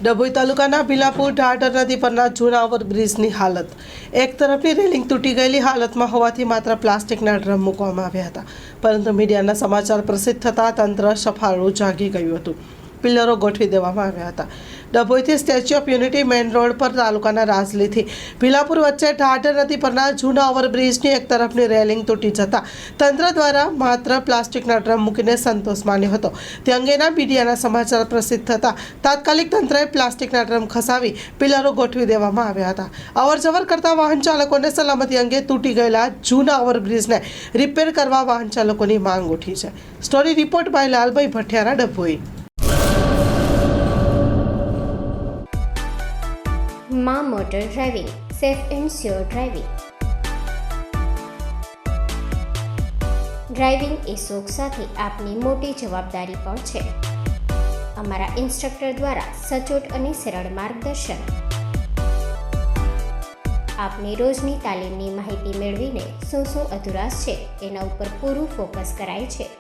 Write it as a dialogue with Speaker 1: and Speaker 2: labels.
Speaker 1: ડભોઈ તાલુકાના ભીલાપુર ઢાઢર નદી પરના જૂના ઓવરબ્રિજની હાલત. એક તરફની રેલિંગ તૂટી ગયેલી હાલતમાં હોવાથી માત્ર પ્લાસ્ટિકના ડ્રમ મૂકવામાં આવ્યા હતા, પરંતુ મીડિયાના સમાચાર પ્રસિદ્ધ થતાં તંત્ર સફાળું જાગી ગયું હતું. પિલ્લરો ગોઠવી દેવામાં આવ્યા હતા. ડભોઈથી statue of unity main road પર તાલુકાના રાજલીથી ભીલાપુર વચ્ચે ઢાઢર નદી પરના જૂના ઓવરબ્રિજની એક તરફની રેલિંગ તૂટી જતા તંત્ર દ્વારા માત્ર પ્લાસ્ટિકના ડ્રમ મૂકીને સંતોષ માન્યો હતો. તે અંગેના મીડિયાના સમાચાર પ્રસિદ્ધ થતાં તાત્કાલિક તંત્રએ પ્લાસ્ટિકના ડ્રમ ખસાવી પિલ્લરો ગોઠવી દેવામાં આવ્યા હતા. અવરજવર કરતા વાહન ચાલકોને સલામતી અંગે તૂટી ગયેલા જૂના ઓવરબ્રિજને રિપેર કરવા વાહન ચાલકોની માંગ ઉઠી છે. Story report by Lalbhai Bhathiyara, Dabhoi.
Speaker 2: માં motor driving, safe and sure driving. Driving એ શોખ સાથે આપની મોટી જવાબદારી પણ છે. અમારા ઇન્સ્ટ્રક્ટર દ્વારા સચોટ અને સરળ માર્ગદર્શન. આપની રોજની તાલીમની માહિતી મેળવીને શું અધુરાશ છે એના ઉપર પૂરું ફોકસ કરાય છે.